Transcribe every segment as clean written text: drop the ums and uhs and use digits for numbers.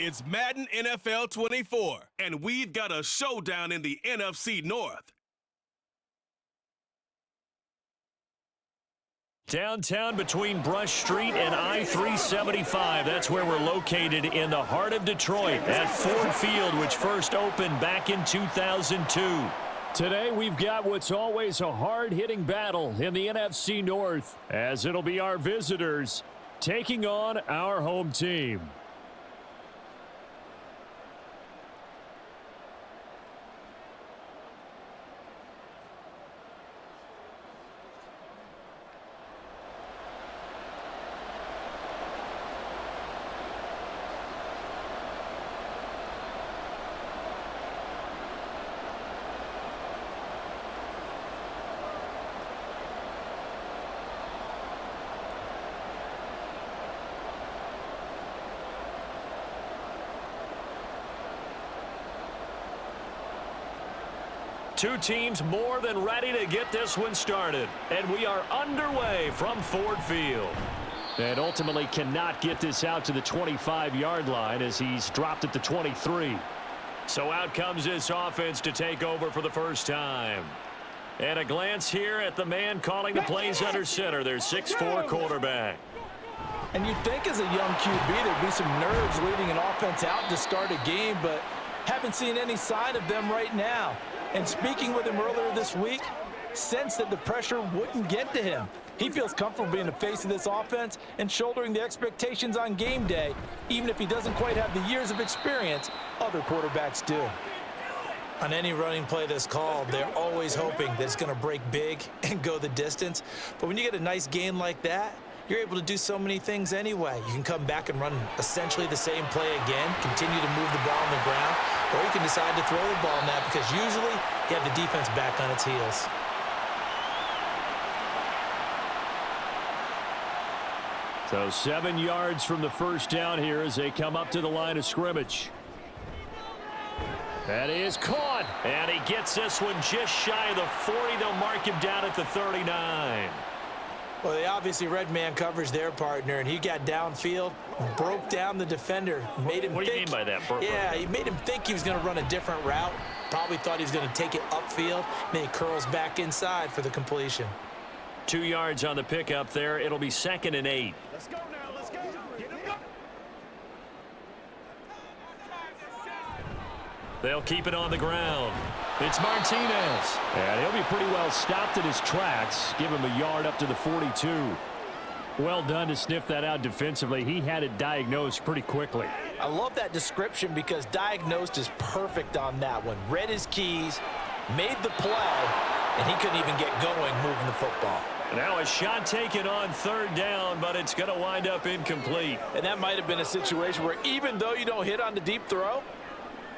It's Madden NFL 24, and we've got a showdown in the NFC North. Downtown between Brush Street and I-375. That's where we're located in the heart of Detroit at Ford Field, which first opened back in 2002. Today, we've got what's always a hard-hitting battle in the NFC North, as it'll be our visitors taking on our home team. Two teams more than ready to get this one started. And we are underway from Ford Field. And ultimately cannot get this out to the 25-yard line as he's dropped at the 23. So out comes this offense to take over for the first time. And a glance here at the man calling the plays under center, their 6'4" quarterback. And you'd think as a young QB there'd be some nerves leading an offense out to start a game, but haven't seen any sign of them right now. And speaking with him earlier this week, sensed that the pressure wouldn't get to him. He feels comfortable being the face of this offense and shouldering the expectations on game day, even if he doesn't quite have the years of experience other quarterbacks do. On any running play that's called, they're always hoping that it's going to break big and go the distance. But when you get a nice gain like that, you're able to do so many things anyway. You can come back and run essentially the same play again, continue to move the ball on the ground, or you can decide to throw the ball now because usually you have the defense back on its heels. So 7 yards from the first down here as they come up to the line of scrimmage. That is caught, and he gets this one just shy of the 40. They'll mark him down at the 39. Well, they obviously read man coverage their partner, and he got downfield, broke down the defender, made him What do you mean by that? Yeah, he made him think he was going to run a different route. Probably thought he was going to take it upfield, then he curls back inside for the completion. 2 yards on the pickup there. It'll be 2nd and 8. Let's go now. Let's go. Get it up. They'll keep it on the ground. It's Martinez. And he'll be pretty well stopped in his tracks. Give him a yard up to the 42. Well done to sniff that out defensively. He had it diagnosed pretty quickly. I love that description because diagnosed is perfect on that one. Read his keys, made the play, and he couldn't even get going moving the football. Now a shot taken on 3rd down, but it's going to wind up incomplete. And that might have been a situation where even though you don't hit on the deep throw,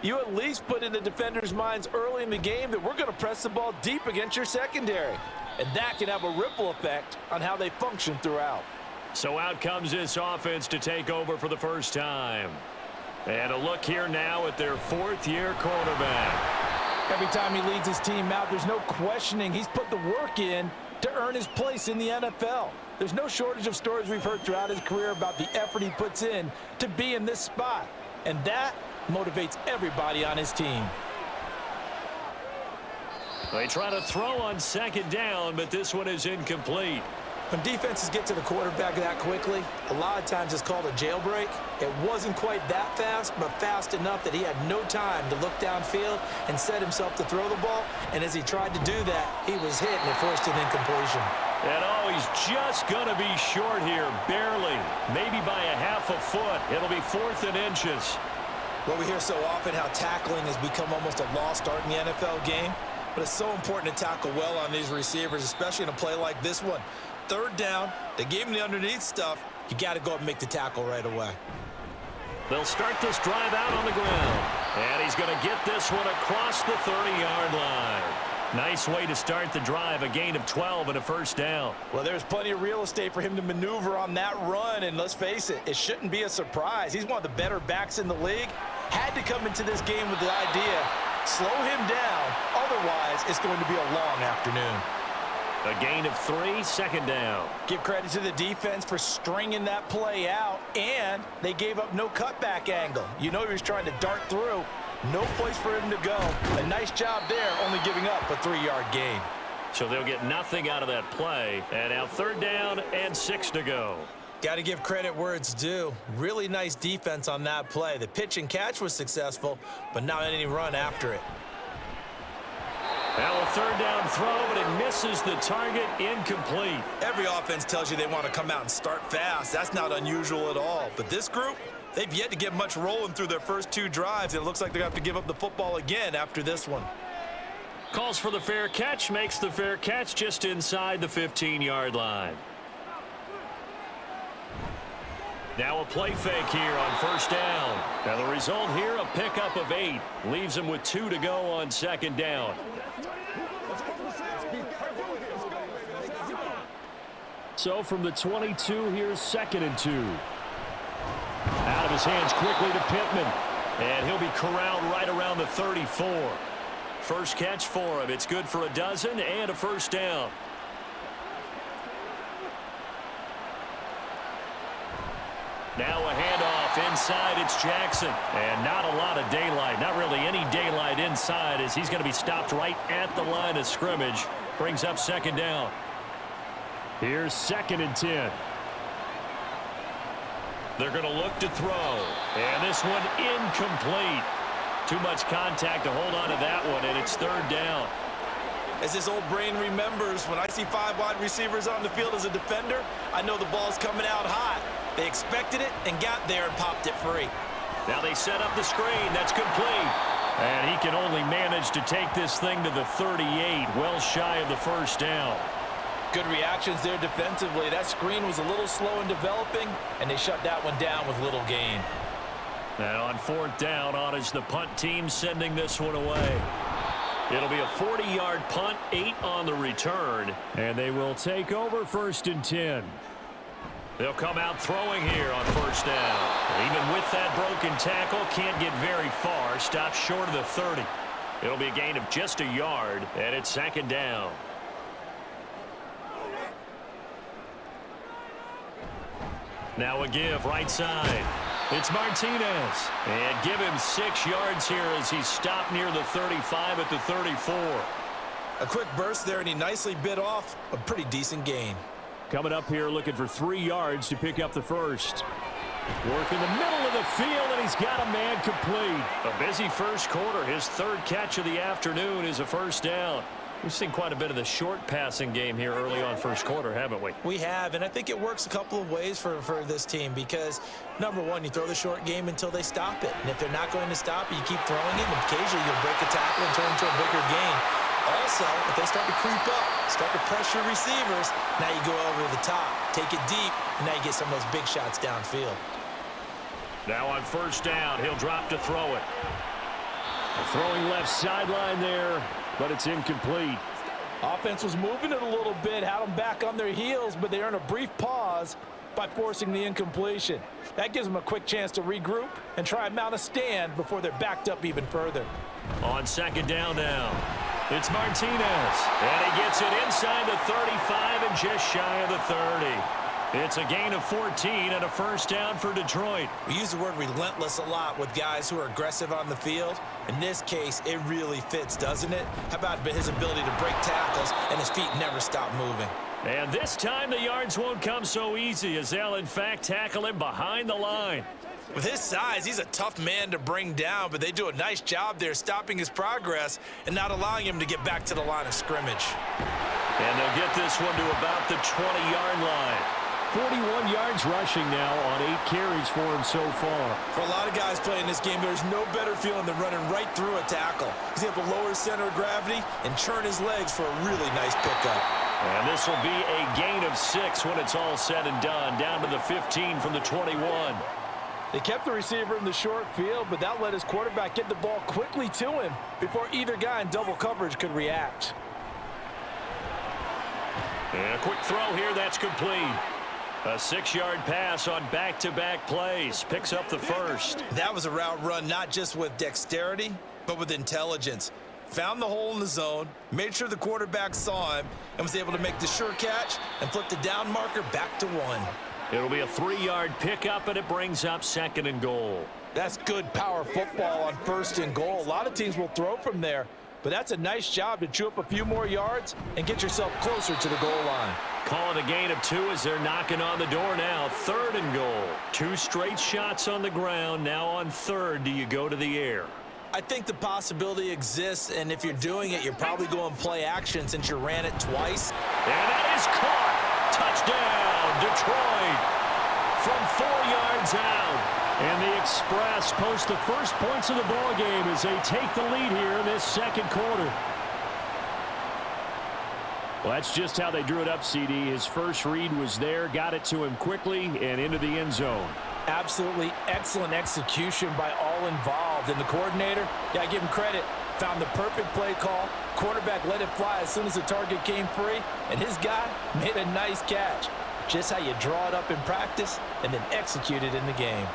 you at least put in the defender's minds early in the game that we're going to press the ball deep against your secondary. And that can have a ripple effect on how they function throughout. So out comes this offense to take over for the first time. And a look here now at their 4th-year quarterback. Every time he leads his team out, there's no questioning he's put the work in to earn his place in the NFL. There's no shortage of stories we've heard throughout his career about the effort he puts in to be in this spot. And that motivates everybody on his team. They try to throw on 2nd down, but this one is incomplete. When defenses get to the quarterback that quickly, a lot of times it's called a jailbreak. It wasn't quite that fast, but fast enough that he had no time to look downfield and set himself to throw the ball. And as he tried to do that, he was hit and it forced an incompletion. And he's just going to be short here, barely, maybe by a half a foot. It'll be 4th and inches. Well, we hear so often how tackling has become almost a lost art in the NFL game, but it's so important to tackle well on these receivers, especially in a play like this one. 3rd down, they gave him the underneath stuff. You got to go up and make the tackle right away. They'll start this drive out on the ground, and he's going to get this one across the 30-yard line. Nice way to start the drive, a gain of 12 and a first down. Well, there's plenty of real estate for him to maneuver on that run, and let's face it, it shouldn't be a surprise. He's one of the better backs in the league. Had to come into this game with the idea, slow him down, otherwise it's going to be a long afternoon. A gain of 3, second down. Give credit to the defense for stringing that play out, and they gave up no cutback angle. You know he was trying to dart through. No place for him to go. A nice job there, only giving up a 3-yard gain. So they'll get nothing out of that play. And now third down and 6 to go. Got to give credit where it's due. Really nice defense on that play. The pitch and catch was successful, but not any run after it. Now a third down throw, but it misses the target, incomplete. Every offense tells you they want to come out and start fast. That's not unusual at all. But this group, they've yet to get much rolling through their first 2 drives. It looks like they're going to have to give up the football again after this one. Calls for the fair catch, makes the fair catch just inside the 15-yard line. Now a play fake here on first down. Now the result here, a pickup of 8. Leaves him with 2 to go on second down. So from the 22, here's 2nd and 2. Out of his hands quickly to Pittman. And he'll be corralled right around the 34. First catch for him. It's good for a dozen and a first down. Now a handoff inside. It's Jackson. And not a lot of daylight. Not really any daylight inside as he's going to be stopped right at the line of scrimmage. Brings up second down. Here's 2nd and 10. They're going to look to throw. And this one incomplete. Too much contact to hold on to that one, and it's third down. As his old brain remembers, when I see 5 wide receivers on the field as a defender, I know the ball's coming out hot. They expected it and got there and popped it free. Now they set up the screen. That's complete. And he can only manage to take this thing to the 38, well shy of the first down. Good reactions there defensively. That screen was a little slow in developing, and they shut that one down with little gain. And on fourth down, on is the punt team sending this one away. It'll be a 40-yard punt, 8 on the return, and they will take over 1st and 10. They'll come out throwing here on first down. Even with that broken tackle, can't get very far. Stops short of the 30. It'll be a gain of just a yard, and it's 2nd down. Now a give right side. It's Martinez. And give him 6 yards here as he's stopped near the 35 at the 34. A quick burst there, and he nicely bit off a pretty decent gain. Coming up here looking for 3 yards to pick up the first. Work in the middle of the field, and he's got a man complete. A busy first quarter. His 3rd catch of the afternoon is a first down. We've seen quite a bit of the short passing game here early on first quarter, haven't we? We have, and I think it works a couple of ways for this team because, number one, you throw the short game until they stop it. And if they're not going to stop it, you keep throwing it, and occasionally you'll break a tackle and turn into a bigger gain. Also, if they start to creep up, start to pressure receivers, now you go over the top, take it deep, and now you get some of those big shots downfield. Now on first down, he'll drop to throw it. Throwing left sideline there, but it's incomplete. Offense was moving it a little bit, had them back on their heels, but they earn a brief pause by forcing the incompletion. That gives them a quick chance to regroup and try and mount a stand before they're backed up even further. On second down now, it's Martinez. And he gets it inside the 35 and just shy of the 30. It's a gain of 14 and a first down for Detroit. We use the word relentless a lot with guys who are aggressive on the field. In this case, it really fits, doesn't it? How about his ability to break tackles and his feet never stop moving? And this time the yards won't come so easy as they'll in fact tackle him behind the line. With his size, he's a tough man to bring down, but they do a nice job there stopping his progress and not allowing him to get back to the line of scrimmage. And they'll get this one to about the 20-yard line. 41 yards rushing now on 8 carries for him so far. For a lot of guys playing this game, there's no better feeling than running right through a tackle. He's able to lower his center of gravity and churn his legs for a really nice pickup. And this will be a gain of 6 when it's all said and done, down to the 15 from the 21. They kept the receiver in the short field, but that let his quarterback get the ball quickly to him before either guy in double coverage could react. And a quick throw here, that's complete. A 6-yard pass on back-to-back plays. Picks up the first. That was a route run not just with dexterity, but with intelligence. found the hole in the zone, made sure the quarterback saw him, and was able to make the sure catch and flip the down marker back to 1. It'll be a 3-yard pickup, and it brings up 2nd and goal. That's good power football on 1st and goal. A lot of teams will throw from there, but that's a nice job to chew up a few more yards and get yourself closer to the goal line. Call it a gain of 2 as they're knocking on the door now. 3rd and goal. 2 straight shots on the ground. Now on 3rd, do you go to the air? I think the possibility exists, and if you're doing it, you're probably going play action since you ran it twice. And that is caught. Touchdown, Detroit. From 4 yards out. And the Express post the first points of the ball game as they take the lead here in this 2nd quarter. Well, that's just how they drew it up, CD. His first read was there, got it to him quickly, and into the end zone. Absolutely excellent execution by all involved. And the coordinator, got to give him credit, found the perfect play call. Quarterback let it fly as soon as the target came free, and his guy made a nice catch. Just how you draw it up in practice and then execute it in the game.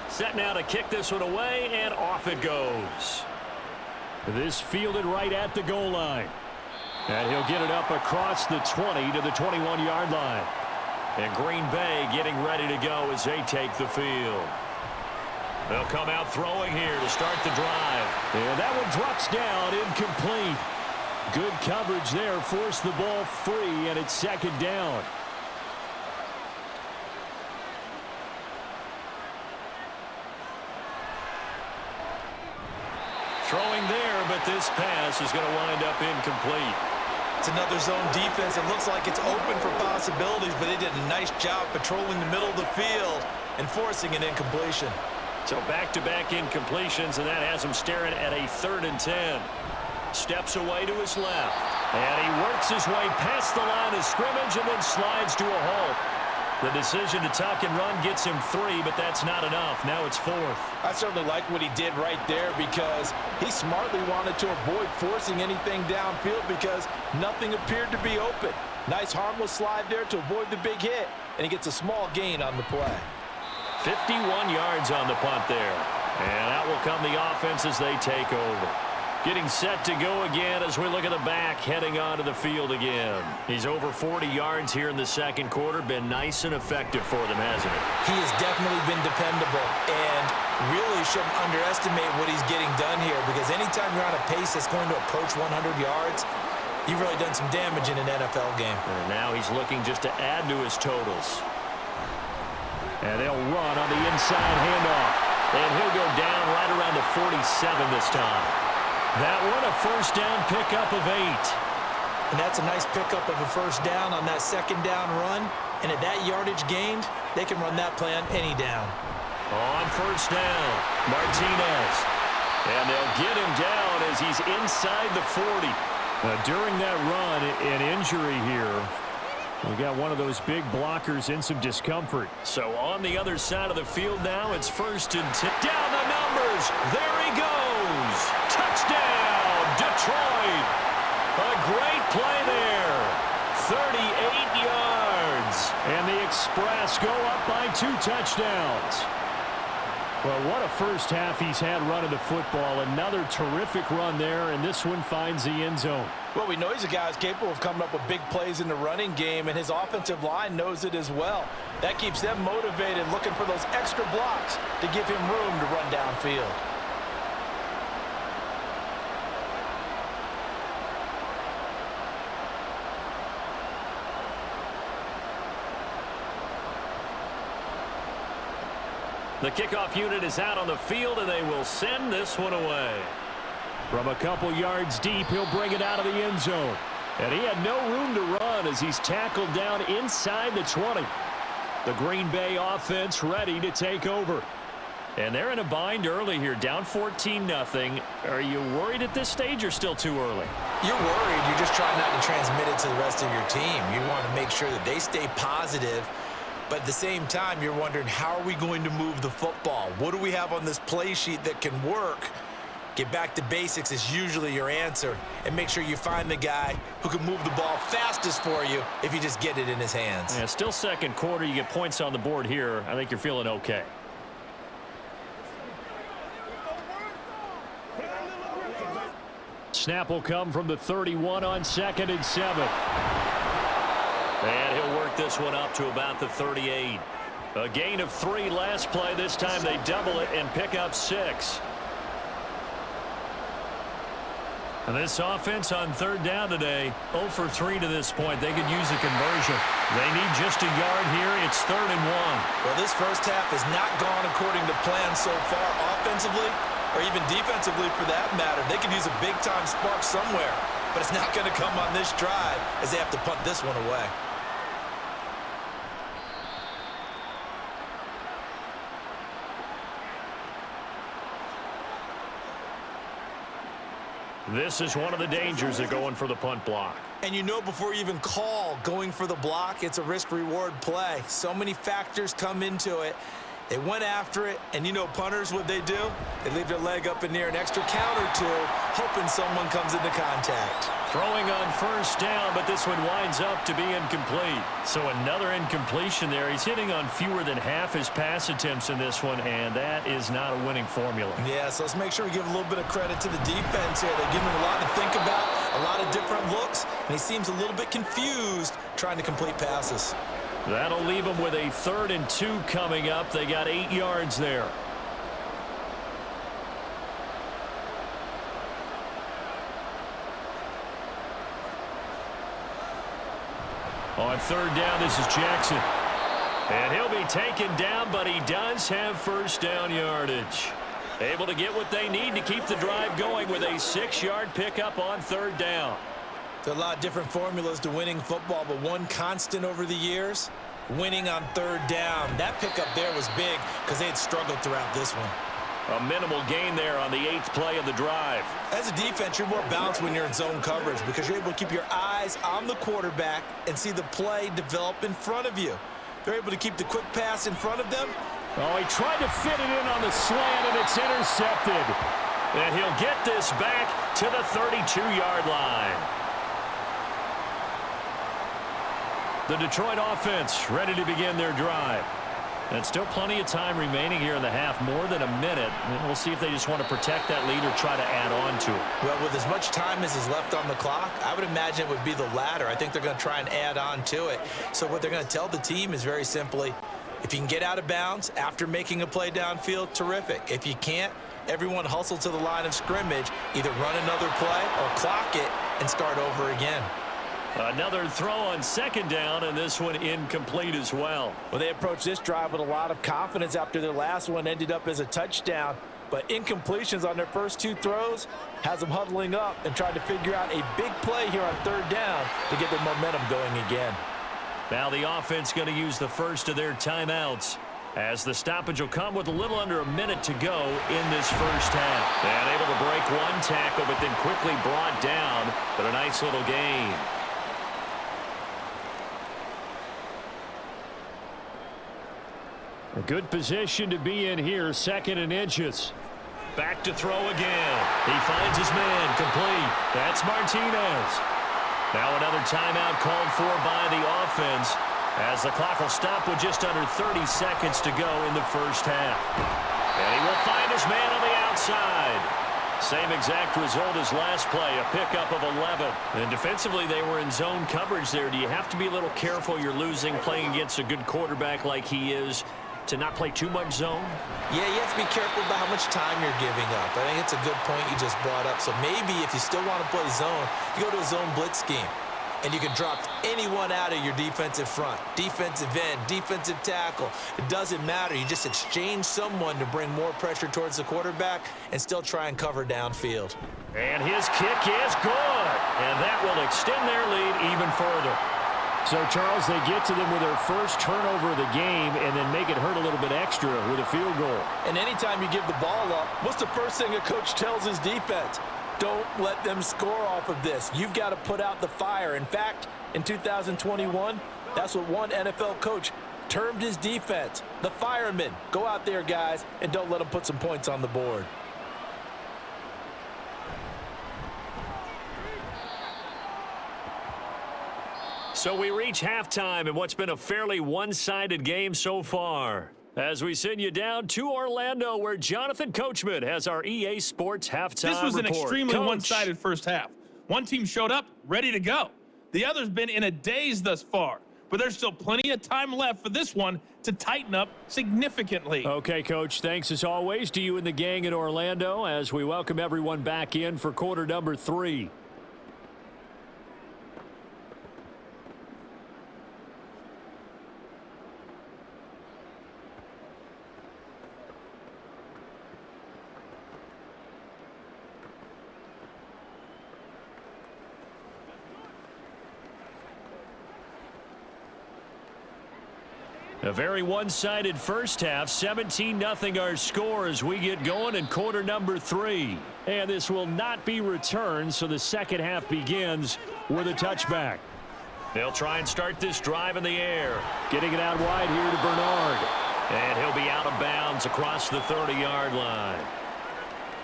Set now to kick this one away, and off it goes. This fielded right at the goal line. And he'll get it up across the 20 to the 21-yard line. And Green Bay getting ready to go as they take the field. They'll come out throwing here to start the drive. And that one drops down, incomplete. Good coverage there, forced the ball free, and it's 2nd down. Throwing there, but this pass is going to wind up incomplete. It's another zone defense. It looks like it's open for possibilities, but they did a nice job patrolling the middle of the field and forcing an incompletion. So back-to-back incompletions, and that has him staring at a 3rd and 10. Steps away to his left. And he works his way past the line of scrimmage and then slides to a halt. The decision to tuck and run gets him 3, but that's not enough. Now it's 4th. I certainly like what he did right there because he smartly wanted to avoid forcing anything downfield because nothing appeared to be open. Nice harmless slide there to avoid the big hit, and he gets a small gain on the play. 51 yards on the punt there. And out will come the offense as they take over. Getting set to go again as we look at the back, heading onto the field again. He's over 40 yards here in the 2nd quarter. Been nice and effective for them, hasn't he? He has definitely been dependable and really shouldn't underestimate what he's getting done here because anytime you're on a pace that's going to approach 100 yards, you've really done some damage in an NFL game. And now he's looking just to add to his totals. And they'll run on the inside handoff. And he'll go down right around the 47 this time. That one a first down pickup of 8. And that's a nice pickup of a first down on that 2nd down run. And at that yardage gained, they can run that play on any down. On first down, Martinez. And they'll get him down as he's inside the 40. During that run, an injury here. We got one of those big blockers in some discomfort. So on the other side of the field now, it's 1st and 10. Down the numbers. There he goes. Touchdown, Detroit. A great play there. 38 yards. And the Express go up by 2 touchdowns. Well, what a first half he's had running the football. Another terrific run there, and this one finds the end zone. Well, we know he's a guy who's capable of coming up with big plays in the running game, and his offensive line knows it as well. That keeps them motivated, looking for those extra blocks to give him room to run downfield. The kickoff unit is out on the field, and they will send this one away. From a couple yards deep, he'll bring it out of the end zone. And he had no room to run as he's tackled down inside the 20. The Green Bay offense ready to take over. And they're in a bind early here, down 14-0. Are you worried at this stage or still too early? You're worried. You're just trying not to transmit it to the rest of your team. You want to make sure that they stay positive. But at the same time, you're wondering, how are we going to move the football? What do we have on this play sheet that can work? Get back to basics is usually your answer. And make sure you find the guy who can move the ball fastest for you if you just get it in his hands. Yeah, still 2nd quarter. You get points on the board here. I think you're feeling okay. Snap will come from the 31 on 2nd and 7. And he'll work this one up to about the 38. A gain of 3 last play. This time they double it and pick up 6. And this offense on 3rd down today, 0 for 3 to this point. They could use a conversion. They need just a yard here. It's 3rd and 1. Well, this first half has not gone according to plan so far offensively or even defensively for that matter. They could use a big-time spark somewhere, but it's not going to come on this drive as they have to punt this one away. This is one of the dangers of going for the punt block. And you know before you even call going for the block, it's a risk-reward play. So many factors come into it. They went after it, and you know punters, what they do? They leave their leg up in the air an extra count or two, hoping someone comes into contact. Throwing on 1st down, but this one winds up to be incomplete. So another incompletion there. He's hitting on fewer than half his pass attempts in this one, and that is not a winning formula. Yeah, so let's make sure we give a little bit of credit to the defense here. They give him a lot to think about, a lot of different looks, and he seems a little bit confused trying to complete passes. That'll leave them with a 3rd and 2 coming up. They got 8 yards there. On 3rd down, this is Jackson. And he'll be taken down, but he does have 1st down yardage. Able to get what they need to keep the drive going with a 6-yard pickup on 3rd down. There are a lot of different formulas to winning football, but one constant over the years, winning on 3rd down. That pickup there was big because they had struggled throughout this one. A minimal gain there on the 8th play of the drive. As a defense, you're more balanced when you're in zone coverage because you're able to keep your eyes on the quarterback and see the play develop in front of you. They're able to keep the quick pass in front of them. Oh, he tried to fit it in on the slant, and it's intercepted. And he'll get this back to the 32-yard line. The Detroit offense ready to begin their drive. And still plenty of time remaining here in the half, more than a minute. And we'll see if they just want to protect that lead or try to add on to it. Well, with as much time as is left on the clock, I would imagine it would be the latter. I think they're going to try and add on to it. So what they're going to tell the team is very simply, if you can get out of bounds after making a play downfield, terrific. If you can't, everyone hustle to the line of scrimmage, either run another play or clock it and start over again. Another throw on 2nd down, and this one incomplete as well. Well, they approached this drive with a lot of confidence after their last one ended up as a touchdown. But incompletions on their first 2 throws has them huddling up and trying to figure out a big play here on 3rd down to get their momentum going again. Now the offense going to use the first of their timeouts, as the stoppage will come with a little under a minute to go in this first half. And able to break one tackle, but then quickly brought down, but a nice little gain. A good position to be in here, 2nd and inches. Back to throw again. He finds his man, complete. That's Martinez. Now another timeout called for by the offense, as the clock will stop with just under 30 seconds to go in the first half. And he will find his man on the outside. Same exact result as last play, a pickup of 11. And defensively, they were in zone coverage there. Do you have to be a little careful? You're losing, playing against a good quarterback like he is, to not play too much zone? Yeah, you have to be careful about how much time you're giving up. I think it's a good point you just brought up. So maybe if you still want to play zone, you go to a zone blitz scheme. And you can drop anyone out of your defensive front, defensive end, defensive tackle. It doesn't matter. You just exchange someone to bring more pressure towards the quarterback and still try and cover downfield. And his kick is good. And that will extend their lead even further. So, Charles, they get to them with their first turnover of the game and then make it hurt a little bit extra with a field goal. And anytime you give the ball up, what's the first thing a coach tells his defense? Don't let them score off of this. You've got to put out the fire. In fact, in 2021, that's what one NFL coach termed his defense, the firemen. Go out there, guys, and don't let them put some points on the board. So we reach halftime in what's been a fairly one-sided game so far. As we send you down to Orlando, where Jonathan Coachman has our EA Sports halftime This was an report. extremely Coach. one-sided first half. One team showed up, ready to go. The other's been in a daze thus far, but there's still plenty of time left for this one to tighten up significantly. Okay, Coach, thanks as always to you and the gang in Orlando as we welcome everyone back in for quarter number 3. A very one-sided first half, 17-0 our score as we get going in quarter number 3. And this will not be returned, so the second half begins with a touchback. They'll try and start this drive in the air. Getting it out wide here to Bernard. And he'll be out of bounds across the 30-yard line.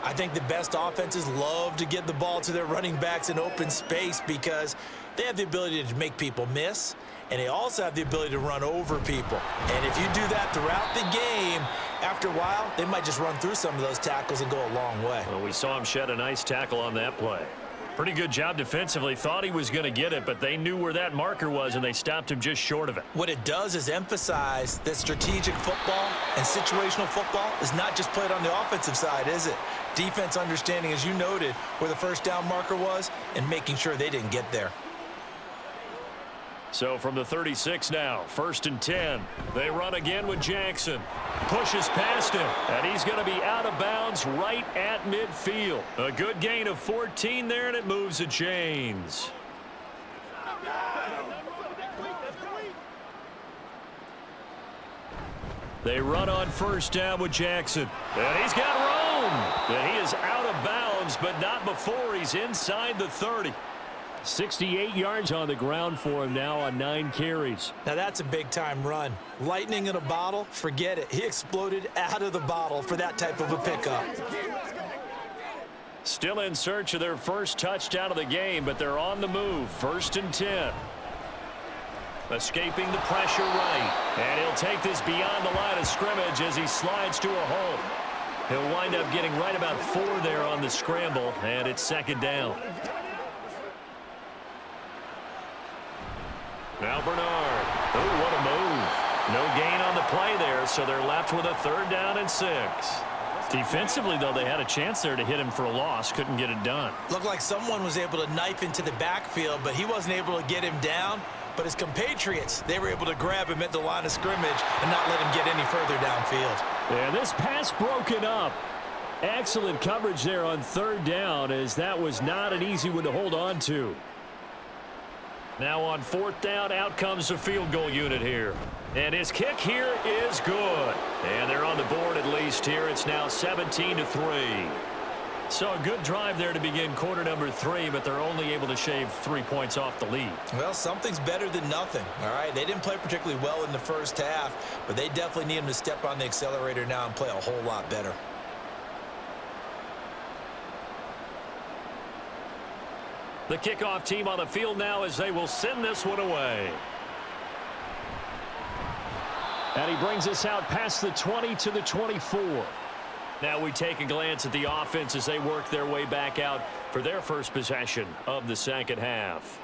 I think the best offenses love to get the ball to their running backs in open space because they have the ability to make people miss, and they also have the ability to run over people. And if you do that throughout the game, after a while, they might just run through some of those tackles and go a long way. Well, we saw him shed a nice tackle on that play. Pretty good job defensively. Thought he was going to get it, but they knew where that marker was, and they stopped him just short of it. What it does is emphasize that strategic football and situational football is not just played on the offensive side, is it? Defense understanding, as you noted, where the first down marker was and making sure they didn't get there. So from the 36 now, 1st and 10. They run again with Jackson. Pushes past him, and he's going to be out of bounds right at midfield. A good gain of 14 there, and it moves the chains. They run on 1st down with Jackson. And he's got room. And he is out of bounds, but not before he's inside the 30. 68 yards on the ground for him now on 9 carries. Now that's a big-time run. Lightning in a bottle, forget it. He exploded out of the bottle for that type of a pickup. Still in search of their first touchdown of the game, but they're on the move. 1st and 10. Escaping the pressure right. And he'll take this beyond the line of scrimmage as he slides to a hole. He'll wind up getting right about 4 there on the scramble, and it's 2nd down. Now Bernard. Oh, what a move. No gain on the play there, so they're left with a 3rd down and 6. Defensively, though, they had a chance there to hit him for a loss. Couldn't get it done. Looked like someone was able to knife into the backfield, but he wasn't able to get him down. But his compatriots, they were able to grab him at the line of scrimmage and not let him get any further downfield. Yeah, this pass broken up. Excellent coverage there on 3rd down, as that was not an easy one to hold on to. Now on 4th down, out comes the field goal unit here. And his kick here is good. And they're on the board at least here. It's now 17-3. So a good drive there to begin quarter number 3, but they're only able to shave 3 points off the lead. Well, something's better than nothing, all right? They didn't play particularly well in the first half, but they definitely need him to step on the accelerator now and play a whole lot better. The kickoff team on the field now as they will send this one away. And he brings us out past the 20 to the 24. Now we take a glance at the offense as they work their way back out for their first possession of the second half.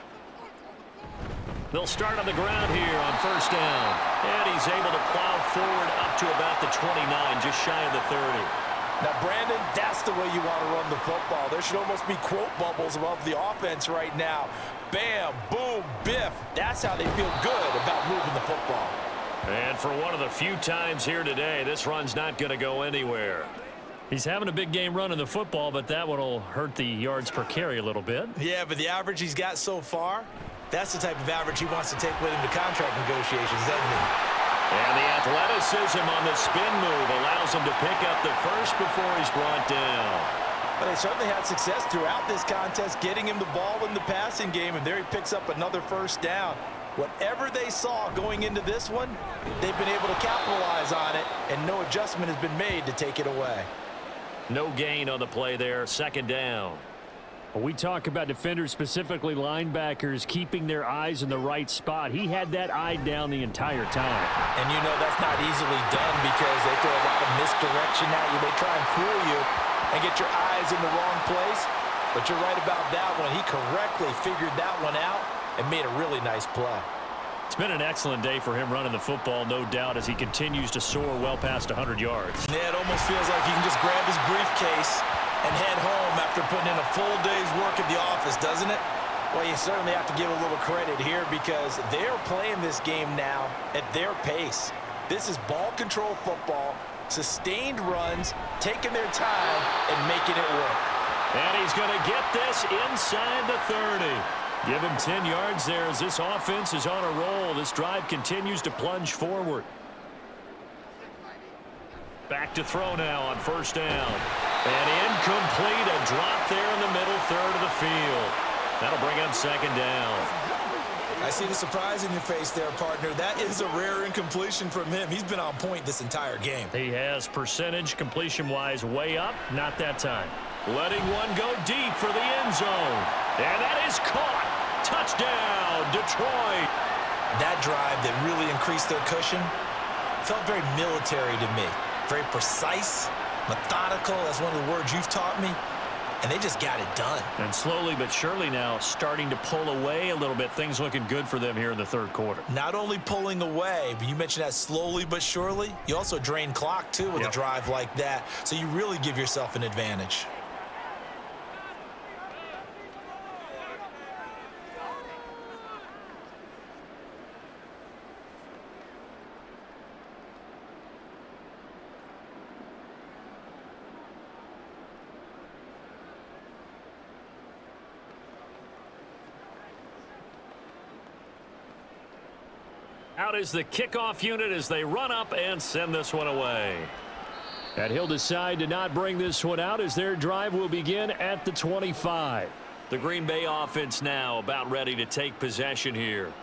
They'll start on the ground here on 1st down. And he's able to plow forward up to about the 29, just shy of the 30. Now, Brandon, that's the way you want to run the football. There should almost be quote bubbles above the offense right now. Bam, boom, biff. That's how they feel good about moving the football. And for one of the few times here today, this run's not going to go anywhere. He's having a big game running the football, but that one will hurt the yards per carry a little bit. Yeah, but the average he's got so far, that's the type of average he wants to take with him to contract negotiations, doesn't he? And the athleticism on the spin move allows him to pick up the first before he's brought down. But they certainly had success throughout this contest, getting him the ball in the passing game, and there he picks up another 1st down. Whatever they saw going into this one, they've been able to capitalize on it, and no adjustment has been made to take it away. No gain on the play there, 2nd down. When we talk about defenders, specifically linebackers, keeping their eyes in the right spot, he had that eye down the entire time. And you know that's not easily done because they throw a lot of misdirection at you. They try and fool you and get your eyes in the wrong place. But you're right about that one. He correctly figured that one out and made a really nice play. It's been an excellent day for him running the football, no doubt, as he continues to soar well past 100 yards. Yeah, it almost feels like he can just grab his briefcase and head home after putting in a full day's work at the office, doesn't it? Well, you certainly have to give a little credit here because they're playing this game now at their pace. This is ball control football, sustained runs, taking their time and making it work. And he's going to get this inside the 30. Give him 10 yards there as this offense is on a roll. This drive continues to plunge forward. Back to throw now on first down. And incomplete, a drop there in the middle third of the field. That'll bring up second down. I see the surprise in your face there, partner. That is a rare incompletion from him. He's been on point this entire game. He has percentage completion-wise way up, not that time. Letting one go deep for the end zone. And that is caught. Touchdown, Detroit. That drive that really increased their cushion felt very military to me. Very precise, methodical. That's one of the words you've taught me. And they just got it done. And slowly but surely now starting to pull away a little bit. Things looking good for them here in the third quarter. Not only pulling away, but you mentioned that slowly but surely. You also drain clock, too, with a drive like that. So you really give yourself an advantage. Out is the kickoff unit as they run up and send this one away. And he'll decide to not bring this one out as their drive will begin at the 25. The Green Bay offense now about ready to take possession here.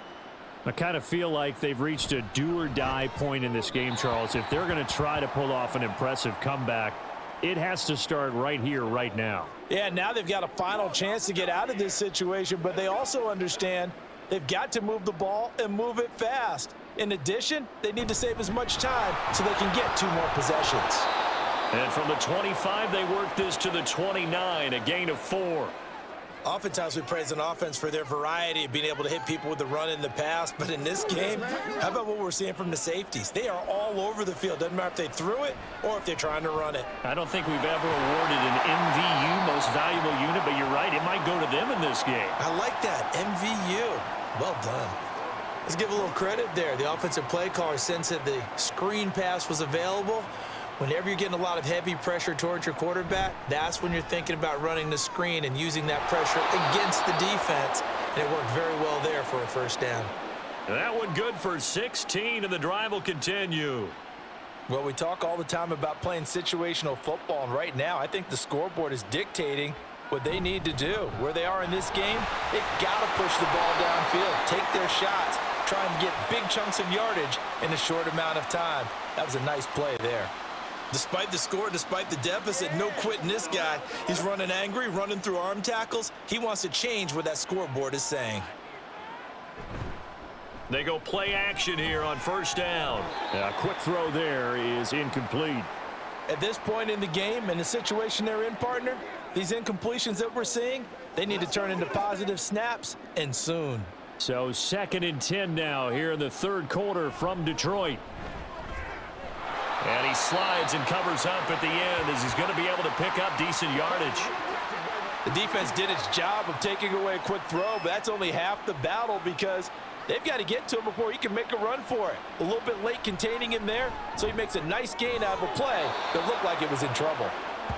I kind of feel like they've reached a do-or-die point in this game, Charles. If they're going to try to pull off an impressive comeback, it has to start right here, right now. Yeah, now they've got a final chance to get out of this situation, but they also understand they've got to move the ball and move it fast. In addition, they need to save as much time so they can get 2 more possessions. And from the 25, they work this to the 29, a gain of 4. Oftentimes we praise an offense for their variety of being able to hit people with the run in the pass, but in this game, how about what we're seeing from the safeties? They are all over the field. Doesn't matter if they threw it or if they're trying to run it. I don't think we've ever awarded an MVU, most valuable unit, but you're right, it might go to them in this game. I like that, MVU. Well done. Let's give a little credit there. The offensive play caller sensed that the screen pass was available. Whenever you're getting a lot of heavy pressure towards your quarterback, that's when you're thinking about running the screen and using that pressure against the defense. And it worked very well there for a first down. That one good for 16, and the drive will continue. Well, we talk all the time about playing situational football, and right now I think the scoreboard is dictating what they need to do. Where they are in this game, they've got to push the ball downfield, take their shots, try and get big chunks of yardage in a short amount of time. That was a nice play there. Despite the score, despite the deficit, no quitting this guy. He's running angry, running through arm tackles. He wants to change what that scoreboard is saying. They go play action here on first down. A quick throw there is incomplete. At this point in the game and the situation they're in, partner, these incompletions that we're seeing, they need to turn into positive snaps, and soon. So 2nd and 10 now here in the third quarter from Detroit. And he slides and covers up at the end as he's going to be able to pick up decent yardage. The defense did its job of taking away a quick throw, but that's only half the battle because they've got to get to him before he can make a run for it. A little bit late containing him there, so he makes a nice gain out of a play that looked like it was in trouble.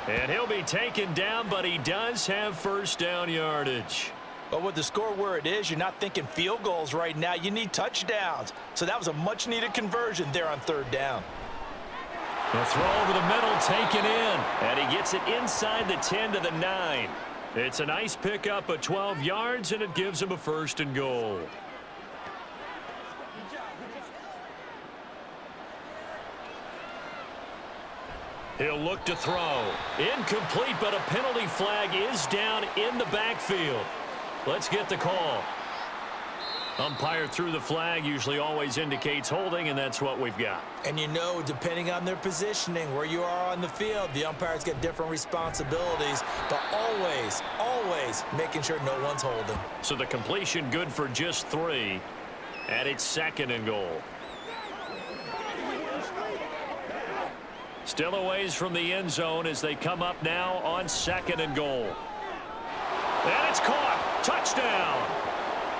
And he'll be taken down, but he does have first down yardage. But with the score where it is, you're not thinking field goals right now. You need touchdowns. So that was a much-needed conversion there on third down. The throw over the middle taken in, and he gets it inside the 10 to the 9. It's a nice pickup of 12 yards, and it gives him a 1st and goal. He'll look to throw. Incomplete, but a penalty flag is down in the backfield. Let's get the call. Umpire threw the flag, usually always indicates holding, and that's what we've got. And you know, depending on their positioning, where you are on the field, the umpires get different responsibilities, but always, always making sure no one's holding. So the completion good for just 3, and it's 2nd and goal. Still a ways from the end zone as they come up now on 2nd and goal. And it's caught. Touchdown.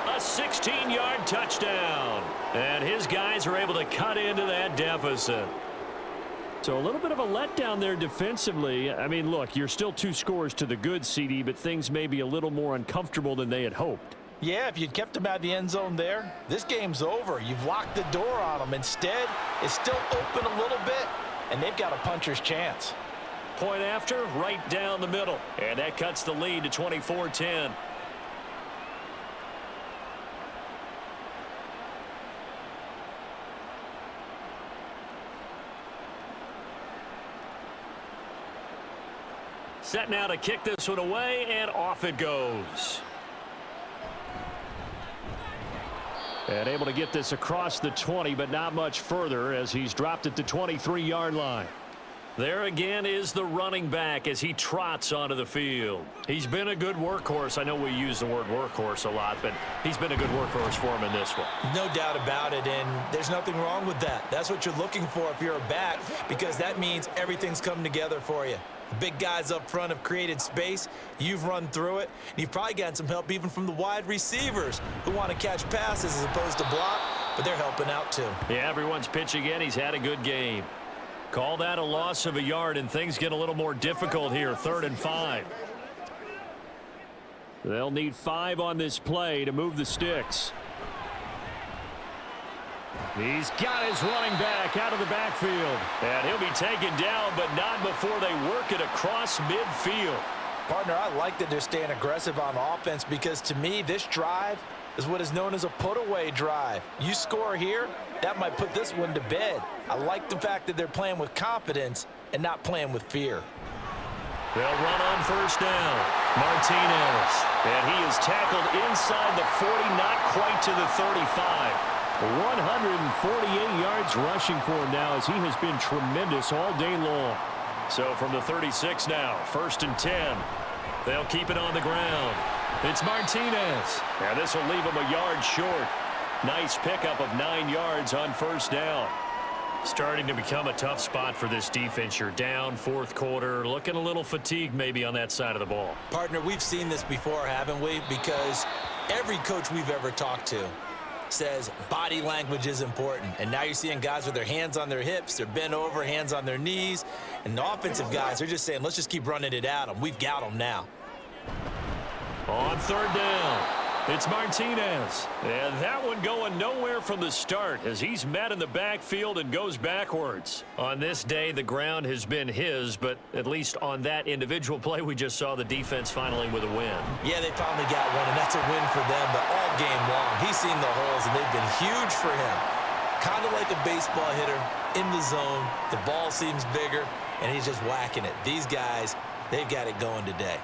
A 16-yard touchdown. And his guys are able to cut into that deficit. So a little bit of a letdown there defensively. I mean, look, you're still 2 scores to the good, CD, but things may be a little more uncomfortable than they had hoped. Yeah, if you'd kept them out of the end zone there, this game's over. You've locked the door on them. Instead, it's still open a little bit, and they've got a puncher's chance. Point after, right down the middle. And that cuts the lead to 24-10. Set now to kick this one away, and off it goes. And able to get this across the 20, but not much further as he's dropped at the 23-yard line. There again is the running back as he trots onto the field. He's been a good workhorse. I know we use the word workhorse a lot, but he's been a good workhorse for him in this one. No doubt about it, and there's nothing wrong with that. That's what you're looking for if you're a back, because that means everything's coming together for you. The big guys up front have created space. You've run through it. And you've probably gotten some help even from the wide receivers who want to catch passes as opposed to block, but they're helping out too. Yeah, everyone's pitching in. He's had a good game. Call that a loss of a yard, and things get a little more difficult here. 3rd and 5. They'll need 5 on this play to move the sticks. He's got his running back out of the backfield. And he'll be taken down, but not before they work it across midfield. Partner, I like that they're staying aggressive on offense because to me, this drive is what is known as a put-away drive. You score here, that might put this one to bed. I like the fact that they're playing with confidence and not playing with fear. They'll run on 1st down. Martinez. And he is tackled inside the 40, not quite to the 35. 148 yards rushing for him now as he has been tremendous all day long. So from the 36 now, 1st and 10. They'll keep it on the ground. It's Martinez. Now this will leave him a yard short. Nice pickup of 9 yards on 1st down. Starting to become a tough spot for this defense. You're down 4th quarter, looking a little fatigued maybe on that side of the ball. Partner, we've seen this before, haven't we? Because every coach we've ever talked to says body language is important. And now you're seeing guys with their hands on their hips, they're bent over, hands on their knees. And the offensive guys are just saying, let's just keep running it at them. We've got them now. On 3rd down, it's Martinez. And that one going nowhere from the start as he's met in the backfield and goes backwards. On this day, the ground has been his, but at least on that individual play, we just saw the defense finally with a win. Yeah, they finally got one, and that's a win for them, but all game long, he's seen the holes, and they've been huge for him. Kind of like a baseball hitter in the zone. The ball seems bigger, and he's just whacking it. These guys, they've got it going today.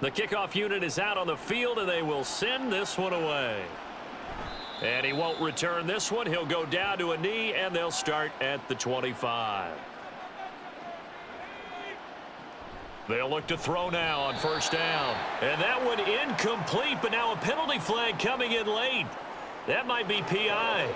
The kickoff unit is out on the field, and they will send this one away. And he won't return this one. He'll go down to a knee, and they'll start at the 25. They'll look to throw now on 1st down. And that one incomplete, but now a penalty flag coming in late. That might be PI.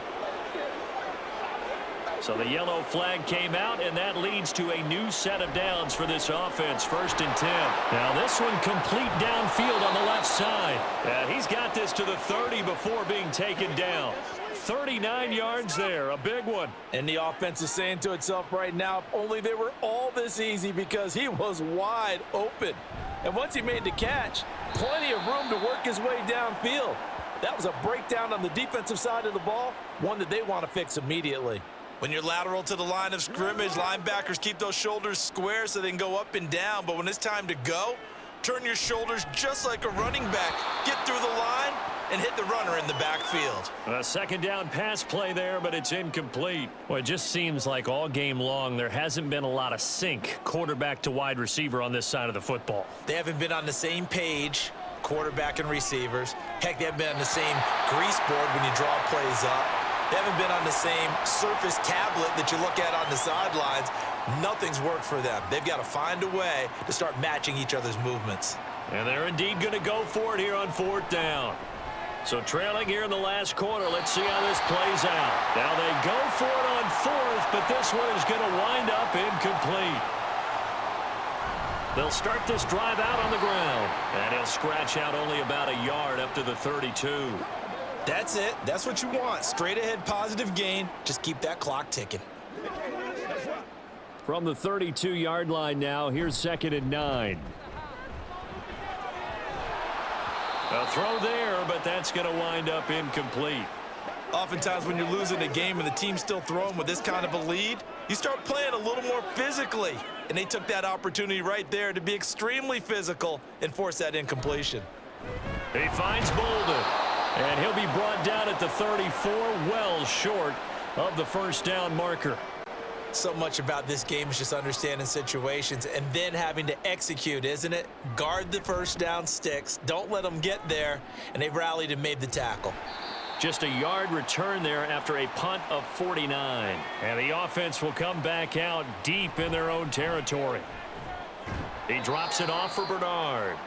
So the yellow flag came out, and that leads to a new set of downs for this offense. 1st and 10. Now this one complete downfield on the left side. And he's got this to the 30 before being taken down. 39 yards there, a big one. And the offense is saying to itself right now, if only they were all this easy, because he was wide open. And once he made the catch, plenty of room to work his way downfield. That was a breakdown on the defensive side of the ball, one that they want to fix immediately. When you're lateral to the line of scrimmage, linebackers keep those shoulders square so they can go up and down. But when it's time to go, Turn your shoulders just like a running back. Get through the line and hit the runner in the backfield. A second down pass play there, but it's incomplete. Well, it just seems like all game long there hasn't been a lot of sync quarterback to wide receiver on this side of the football. They haven't been on the same page, quarterback and receivers. Heck, they haven't been on the same grease board when you draw plays up. They haven't been on the same surface tablet that you look at on the sidelines. Nothing's worked for them. They've got to find a way to start matching each other's movements. And they're indeed going to go for it here on fourth down. So trailing here in the last quarter, let's see how this plays out. Now they go for it on fourth, but this one is going to wind up incomplete. They'll start this drive out on the ground, and he'll scratch out only about a yard up to the 32. That's it. That's what you want. Straight ahead positive gain. Just keep that clock ticking. From the 32-yard line now, here's 2nd and 9. A throw there, but that's going to wind up incomplete. Oftentimes when you're losing a game and the team's still throwing with this kind of a lead, you start playing a little more physically. And they took that opportunity right there to be extremely physical and force that incompletion. He finds Bolden, and he'll be brought down at the 34, well short of the first down marker. So much about this game is just understanding situations and then having to execute, isn't it? Guard the first down sticks. Don't let them get there. And they rallied and made the tackle. Just a yard return there after a punt of 49. And the offense will come back out deep in their own territory. He drops it off for Bernard.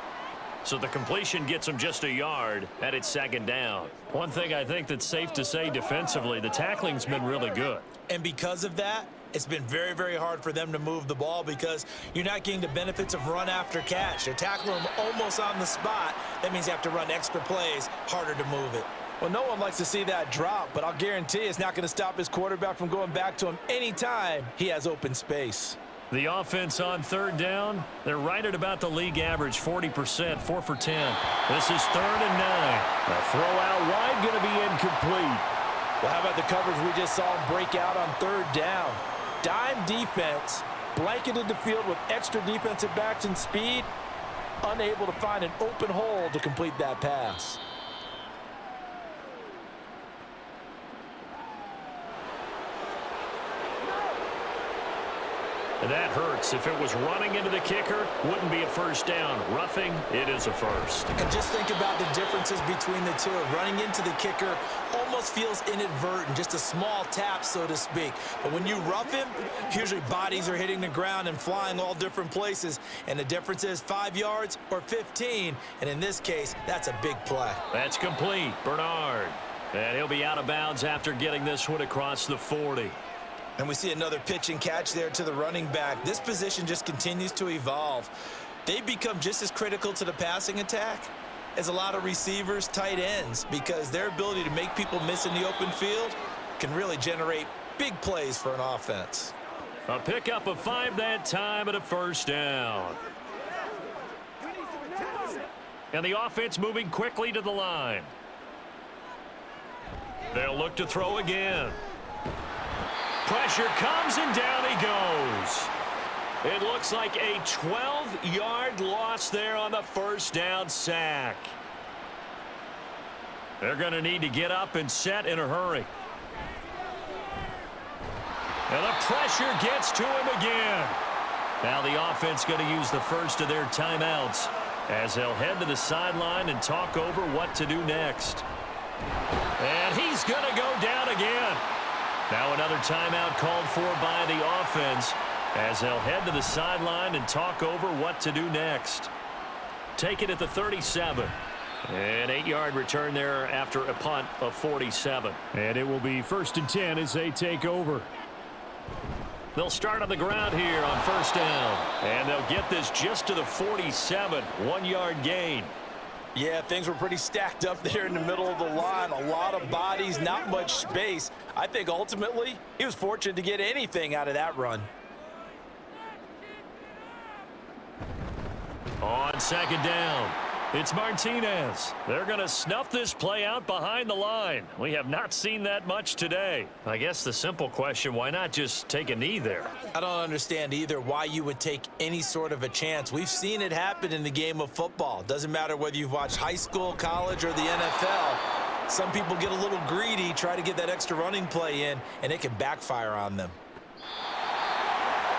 So the completion gets him just a yard, and it's 2nd down. One thing I think that's safe to say defensively, the tackling's been really good. And because of that, it's been very, very hard for them to move the ball because you're not getting the benefits of run after catch. They're tackling them almost on the spot. That means you have to run extra plays, harder to move it. Well, no one likes to see that drop, but I'll guarantee it's not going to stop his quarterback from going back to him anytime he has open space. The offense on 3rd down, they're right at about the league average, 40%, 4 for 10. This is 3rd and 9. A throw out wide going to be incomplete. Well, how about the coverage we just saw him break out on 3rd down? Dime defense, blanketed the field with extra defensive backs and speed, unable to find an open hole to complete that pass. And that hurts. If it was running into the kicker, wouldn't be a first down. Roughing, it is a first. And just think about the differences between the two. Running into the kicker almost feels inadvertent, just a small tap, so to speak. But when you rough him, usually bodies are hitting the ground and flying all different places. And the difference is 5 yards or 15. And in this case, that's a big play. That's complete. Bernard. And he'll be out of bounds after getting this one across the 40. And we see another pitch and catch there to the running back. This position just continues to evolve. They've become just as critical to the passing attack as a lot of receivers, tight ends, because their ability to make people miss in the open field can really generate big plays for an offense. A pickup of 5 that time and a first down. And the offense moving quickly to the line. They'll look to throw again. Pressure comes and down he goes. It looks like a 12-yard loss there on the first down sack. They're going to need to get up and set in a hurry. And the pressure gets to him again. Now the offense going to use the first of their timeouts as they'll head to the sideline and talk over what to do next. And he's going to go down again. Now another timeout called for by the offense as they'll head to the sideline and talk over what to do next. Take it at the 37. An 8-yard return there after a punt of 47. And it will be 1st and 10 as they take over. They'll start on the ground here on first down. And they'll get this just to the 47. 1-yard gain. Yeah, things were pretty stacked up there in the middle of the line. A lot of bodies, not much space. I think ultimately he was fortunate to get anything out of that run. On 2nd down, It's Martinez. They're going to snuff this play out behind the line. We have not seen that much today. I guess the simple question, why not just take a knee there? I don't understand either why you would take any sort of a chance. We've seen it happen in the game of football. Doesn't matter whether you've watched high school, college, or the NFL. Some people get a little greedy, try to get that extra running play in, and it can backfire on them.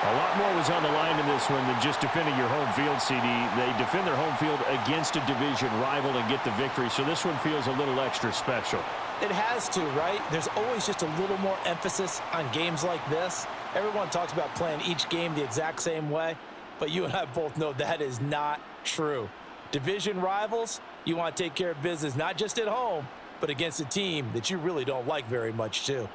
A lot more was on the line in this one than just defending your home field, CD. They defend their home field against a division rival and get the victory, so this one feels a little extra special. It has to, right? There's always just a little more emphasis on games like this. Everyone talks about playing each game the exact same way, but you and I both know that is not true. Division rivals, you want to take care of business not just at home, but against a team that you really don't like very much, too.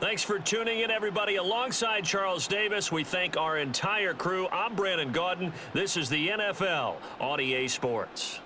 Thanks for tuning in, everybody. Alongside Charles Davis, we thank our entire crew. I'm Brandon Gaudin. This is the NFL on EA Sports.